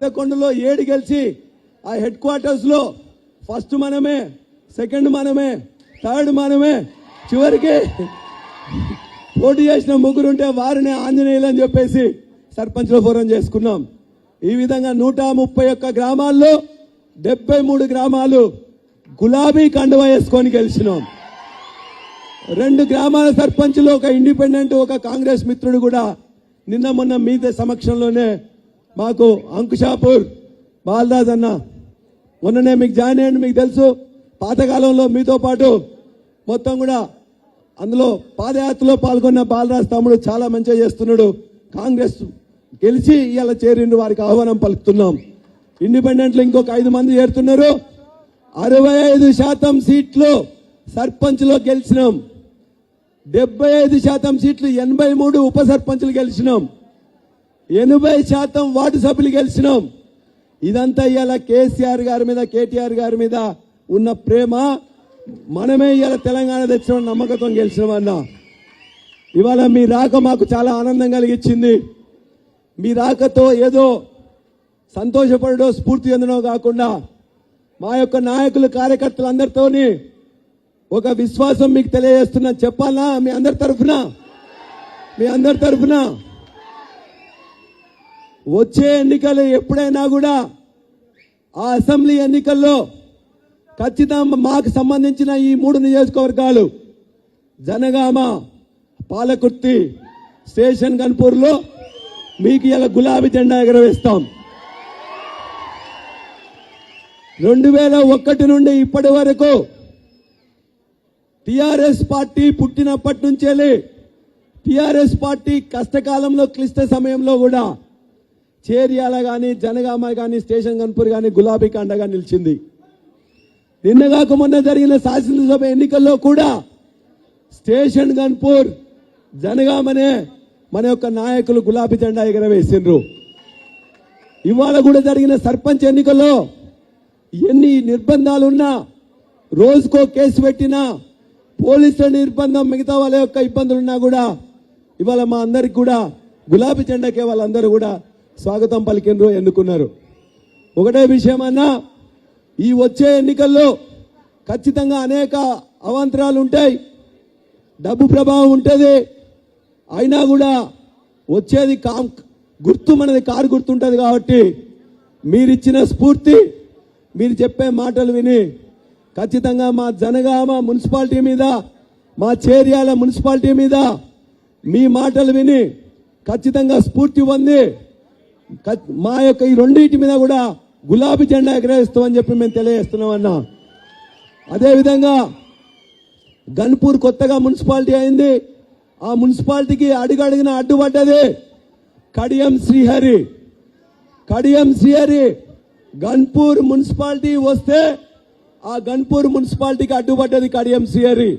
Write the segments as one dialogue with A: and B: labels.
A: కొండలో 7 గెలిచి ఆ హెడ్ క్వార్టర్స్ లో ఫస్ట్ మనమే, సెకండ్ మనమే, థర్డ్ మనమే, చివరికి పోటీ చేసిన ముగ్గురుంటే వారిని ఆంజనేయులు అని చెప్పేసి సర్పంచ్ల ఫోరం చేసుకున్నాం. ఈ విధంగా 131 గ్రామాల్లో 73 గ్రామాలు గులాబీ కండువా వేసుకొని గెలిచినాం. 2 గ్రామాల సర్పంచ్లు, ఒక ఇండిపెండెంట్, ఒక కాంగ్రెస్ మిత్రుడు కూడా నిన్న మొన్న మీ సమక్షంలోనే మాకు అంకుషాపూర్ బాలరాజ్ అన్న మొన్ననే మీకు జాయిన్ అయ్యండి. మీకు తెలుసు, పాతకాలంలో మీతో పాటు మొత్తం కూడా అందులో పాదయాత్రలో పాల్గొన్న బాలరాజ్ తమ్ముడు చాలా మంచిగా చేస్తున్నాడు. కాంగ్రెస్ గెలిచి ఇవాళ చేరిండు, వారికి ఆహ్వానం పలుకుతున్నాం. ఇండిపెండెంట్లు ఇంకొక 5 మంది చేరుతున్నారు. 65% సీట్లు సర్పంచ్లో గెలిచినాం. 75% సీట్లు 83 ఉప సర్పంచ్లు గెలిచినాం. 80% వార్డు సభ్యులు గెలిచినాం. ఇదంతా ఇవాళ కేసీఆర్ గారి మీద, కేటీఆర్ గారి మీద ఉన్న ప్రేమ. మనమే ఇవాళ తెలంగాణ తెచ్చిన నమ్మకంతో గెలిచినామన్నా. ఇవాళ మీ రాక మాకు చాలా ఆనందం కలిగించింది. మీ రాకతో ఏదో సంతోషపడడో స్ఫూర్తి చెందడో కాకుండా మా యొక్క నాయకులు, కార్యకర్తలు అందరితోని ఒక విశ్వాసం మీకు తెలియజేస్తున్నా. చెప్పాలా మీ అందరి తరఫున వచ్చే ఎన్నికలు ఎప్పుడైనా కూడా ఆ అసెంబ్లీ ఎన్నికల్లో ఖచ్చితంగా మాకు సంబంధించిన ఈ 3 నియోజకవర్గాలు జనగామ, పాలకుర్తి, స్టేషన్ గన్పూర్లో మీకు ఇలా గులాబీ జెండా ఎగరవేస్తాం. 2001 నుండి ఇప్పటి వరకు టిఆర్ఎస్ పార్టీ పుట్టినప్పటి నుంచే టిఆర్ఎస్ పార్టీ కష్టకాలంలో, క్లిష్ట సమయంలో కూడా చేర్యాల కానీ, జనగామ కానీ, స్టేషన్ గన్పూర్ కానీ గులాబీ కండగా నిలిచింది. నిన్నగాక మొన్న జరిగిన శాసనసభ ఎన్నికల్లో కూడా స్టేషన్ గన్పూర్, జనగామనే మన యొక్క నాయకులు గులాబీ జెండా ఎగరవేసిండ్రు. ఇవాళ కూడా జరిగిన సర్పంచ్ ఎన్నికల్లో ఎన్ని నిర్బంధాలున్నా, రోజుకో కేసు పెట్టినా, పోలీసుల నిర్బంధం, మిగతా వాళ్ళ యొక్క ఇబ్బందులున్నా కూడా ఇవాళ మా అందరికి కూడా గులాబీ జెండాకే వాళ్ళందరూ కూడా స్వాగతం పలికినరు, ఎన్నుకున్నారు. ఒకటే విషయం అన్నా, ఈ వచ్చే ఎన్నికల్లో ఖచ్చితంగా అనేక అవాంతరాలు ఉంటాయి, డబ్బు ప్రభావం ఉంటుంది. అయినా కూడా వచ్చేది గుర్తు, మనది కారు గుర్తుంటుంది. కాబట్టి మీరిచ్చిన స్ఫూర్తి, మీరు చెప్పే మాటలు విని ఖచ్చితంగా మా జనగామ మున్సిపాలిటీ మీద, మా చేర్యాల మున్సిపాలిటీ మీద మీ మాటలు విని ఖచ్చితంగా స్ఫూర్తి పొంది మా యొక్క ఈ రెండింటి మీద కూడా గులాబీ జెండా ఎగరేస్తామని చెప్పి మేము తెలియజేస్తున్నామన్నా. అదేవిధంగా గన్పూర్ కొత్తగా మున్సిపాలిటీ అయింది. ఆ మున్సిపాలిటీకి అడుగడుగున అడ్డుపడ్డది కడియం శ్రీహరి. గన్పూర్ మున్సిపాలిటీ వస్తే ఆ గన్పూర్ మున్సిపాలిటీకి అడ్డుపడ్డది కడియం శ్రీహరి.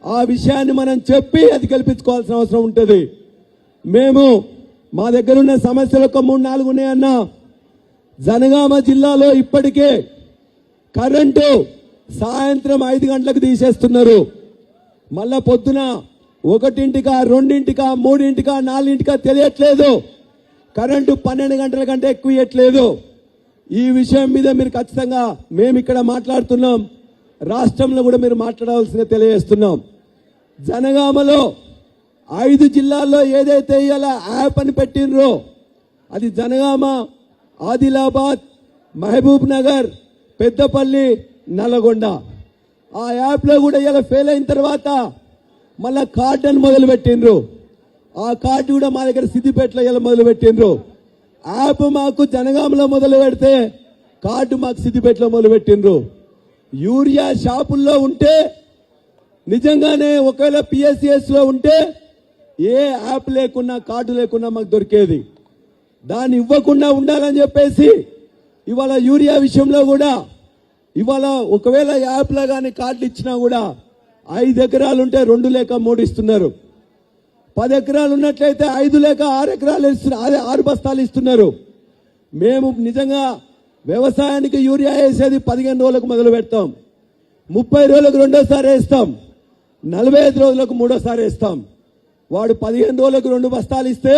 A: ఆ విషయాన్ని మనం చెప్పి అది గెలిపించుకోవాల్సిన అవసరం ఉంటుంది. మేము మా దగ్గర ఉన్న సమస్యలు ఒక 3-4 ఉన్నాయన్నా. జనగామ జిల్లాలో ఇప్పటికే కరెంటు సాయంత్రం 5 గంటలకు తీసేస్తున్నారు. మళ్ళా పొద్దున 1ంటికా, 2ంటికా, 3ంటికా, 4ంటికా తెలియట్లేదు. కరెంటు 12 గంటల కంటే ఎక్కువ ఇవ్వట్లేదు. ఈ విషయం మీద మీరు ఖచ్చితంగా, మేము ఇక్కడ మాట్లాడుతున్నాం, రాష్ట్రంలో కూడా మీరు మాట్లాడాల్సిందే తెలియజేస్తున్నాం. జనగామలో 5 జిల్లాల్లో ఏదైతే ఇలా యాప్ అని పెట్టినరో అది జనగామ, ఆదిలాబాద్, మహబూబ్ నగర్, పెద్దపల్లి, నల్గొండ. ఆ యాప్లో కూడా ఇలా ఫెయిల్ అయిన తర్వాత మళ్ళా కార్డు అని మొదలు పెట్టినరు. ఆ కార్డు కూడా మా దగ్గర సిద్దిపేటలో ఇలా మొదలు పెట్టినరు. యాప్ మాకు జనగామలో మొదలు పెడితే కార్డు మాకు సిద్దిపేటలో మొదలు పెట్టినరు. యూరియా షాపుల్లో ఉంటే నిజంగానే ఒకవేళ పిఎస్సిఎస్ లో ఉంటే ఏ యాప్ లేకున్నా, కార్డు లేకున్నా మాకు దొరికేది. దాన్ని ఇవ్వకుండా ఉండాలని చెప్పేసి ఇవాళ యూరియా విషయంలో కూడా ఇవాళ ఒకవేళ యాప్లో కానీ కార్డులు ఇచ్చినా కూడా 5 ఎకరాలు ఉంటే 2 లేక 3 ఇస్తున్నారు. 10 ఎకరాలు ఉన్నట్లయితే 5 లేక 6 ఎకరాలు ఇస్తున్నారు, అదే 6 బస్తాలు ఇస్తున్నారు. మేము నిజంగా వ్యవసాయానికి యూరియా వేసేది 15 రోజులకు మొదలు పెడతాం, 30 రోజులకు రెండోసారి వేస్తాం, 45 రోజులకు మూడోసారి వేస్తాం. వాడు 15 రోజులకు 2 బస్తాలు ఇస్తే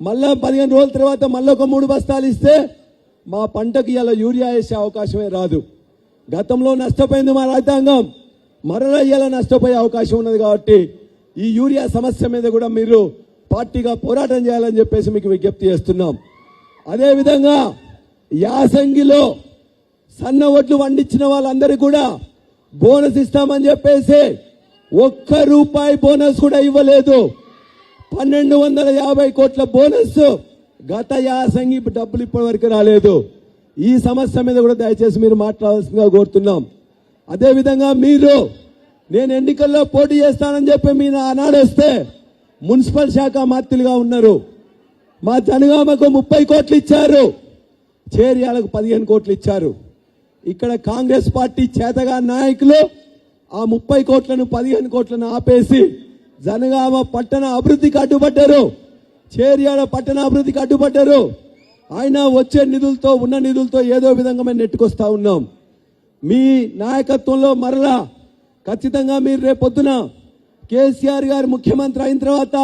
A: మళ్ళా 15 రోజుల తర్వాత మళ్ళీ ఒక 3 బస్తాలు ఇస్తే మా పంటకి ఇలా యూరియా వేసే అవకాశమే రాదు. గతంలో నష్టపోయింది మా రైతాంగం, మరలా ఇలా నష్టపోయే అవకాశం ఉన్నది. కాబట్టి ఈ యూరియా సమస్య మీద కూడా మీరు పార్టీగా పోరాటం చేయాలని చెప్పేసి మీకు విజ్ఞప్తి చేస్తున్నాం. అదేవిధంగా యాసంగిలో సన్న ఒడ్లు పండించిన వాళ్ళందరికీ కూడా బోనస్ ఇస్తామని చెప్పేసి ₹1 బోనస్ కూడా ఇవ్వలేదు. 1250 కోట్ల బోనస్ గత యాసంగి డబ్బులు ఇప్పటి వరకు రాలేదు. ఈ సమస్య మీద కూడా దయచేసి మీరు మాట్లాడాల్సిందిగా కోరుతున్నాం. అదేవిధంగా మీరు నేను ఎన్నికల్లో పోటీ చేస్తానని చెప్పి మీరు ఆనాడేస్తే మున్సిపల్ శాఖ మంత్రులుగా ఉన్నారు. మా జనగామకు 30 కోట్లు ఇచ్చారు, చేర్యాలకు 15 కోట్లు ఇచ్చారు. ఇక్కడ కాంగ్రెస్ పార్టీ చేతగా నాయకులు ఆ 30 కోట్లను 15 కోట్లను ఆపేసి జనగామ పట్టణ అభివృద్ధికి అడ్డుపడ్డారు, చేర్యాల పట్టణ అభివృద్ధికి అడ్డుపడ్డారు. ఆయన వచ్చే నిధులతో ఉన్న నిధులతో ఏదో విధంగా మేము నెట్టుకొస్తా ఉన్నాం. మీ నాయకత్వంలో మరలా ఖచ్చితంగా మీరు రేపొద్దున కేసీఆర్ గారు ముఖ్యమంత్రి అయిన తర్వాత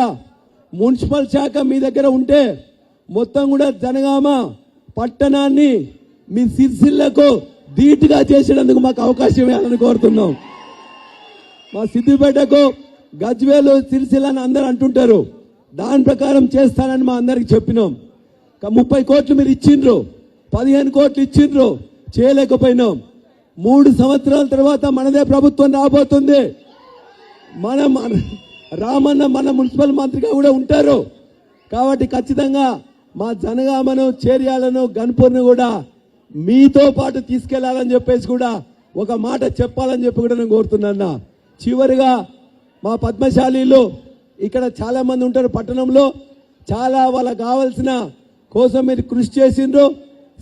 A: మున్సిపల్ శాఖ మీ దగ్గర ఉంటే మొత్తం కూడా జనగామ పట్టణాన్ని మీ సిరిసిల్లకు ధీటుగా చేసేందుకు మాకు అవకాశం ఇవ్వాలని కోరుతున్నాం. మా సిద్దిపేటకు గజ్వేలు సిరిసిల్ల అని అందరూ అంటుంటారు, దాని ప్రకారం చేస్తానని మా అందరికి చెప్పినాం. 30 కోట్లు మీరు ఇచ్చిండ్రు, 15 కోట్లు ఇచ్చిండ్రు, చేయలేకపోయినాం. 3 సంవత్సరాల తర్వాత మనదే ప్రభుత్వం రాబోతుంది. రామన్న మన మున్సిపల్ మంత్రిగా కూడా ఉంటారు. కాబట్టి ఖచ్చితంగా మా జనగామను, చేర్యాలను, గన్పూర్ను కూడా మీతో పాటు తీసుకెళ్లాలని చెప్పేసి కూడా ఒక మాట చెప్పాలని చెప్పి కూడా నేను కోరుతున్నా. చివరిగా మా పద్మశాలీలు ఇక్కడ చాలా మంది ఉంటారు పట్టణంలో, చాలా వాళ్ళకి కావాల్సిన కోసం మీరు కృషి చేసిండ్రు.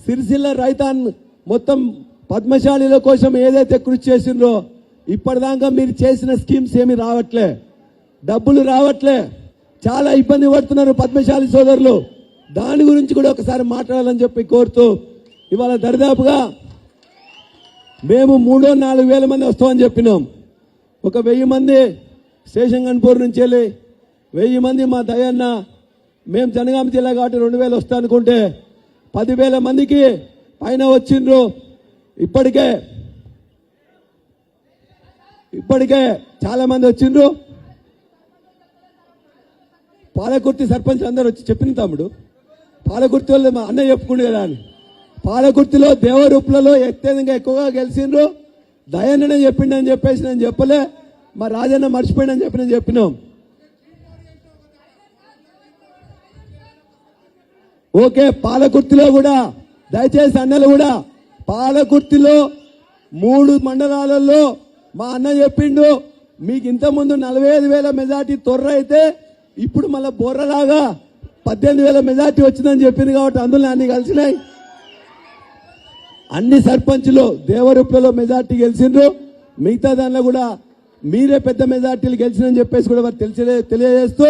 A: సిరిసిల్ల రైతాన్ మొత్తం పద్మశాలీల కోసం ఏదైతే కృషి చేసిండ్రో ఇప్పటిదాకా మీరు చేసిన స్కీమ్స్ ఏమి రావట్లే, డబ్బులు రావట్లే, చాలా ఇబ్బంది పడుతున్నారు పద్మశాలి సోదరులు. దాని గురించి కూడా ఒకసారి మాట్లాడాలని చెప్పి కోరుతూ, ఇవాళ దరిదాపుగా మేము 3-4 వేల మంది వస్తామని చెప్పినాం. ఒక 1000 మంది స్టేషన్ గన్పూర్ నుంచి వెళ్ళి 1000 మంది మా దయన్న, మేము జనగామ జిల్లా కాబట్టి 2000 వస్తా అనుకుంటే 10,000 మందికి పైన వచ్చిండ్రు. ఇప్పటికే చాలా మంది వచ్చిండ్రు. పాలకుర్తి సర్పంచ్ అందరు వచ్చి చెప్పిన తమ్ముడు, పాలకుర్తి వాళ్ళు మా అన్నయ్య చెప్పుకుండు కదా అని, పాలకుర్తిలో దేవరూపులలో అత్యధికంగా ఎక్కువగా గెలిచిండ్రు. దయన్ననే చెప్పిండని చెప్పేసి నేను చెప్పలే, మా రాజన్న మర్చిపోయిందని చెప్పి నేను చెప్పినాం. ఓకే, పాలకుర్తిలో కూడా దయచేసి అన్నలు కూడా పాలకుర్తిలో 3 మండలాలలో మా అన్న చెప్పిండు, మీకు ఇంతకుముందు 45,000 మెజార్టీ తొర్ర అయితే ఇప్పుడు మళ్ళీ బొర్రలాగా 18,000 మెజార్టీ వచ్చిందని చెప్పింది. కాబట్టి అందులో అన్ని కలిసినాయి. అన్ని సర్పంచులు దేవరూపులలో మెజార్టీ గెలిచిండ్రు. మిగతా దానిలో కూడా మీరే పెద్ద మెజార్టీలు గెలిచినని చెప్పేసి కూడా తెలియజేస్తూ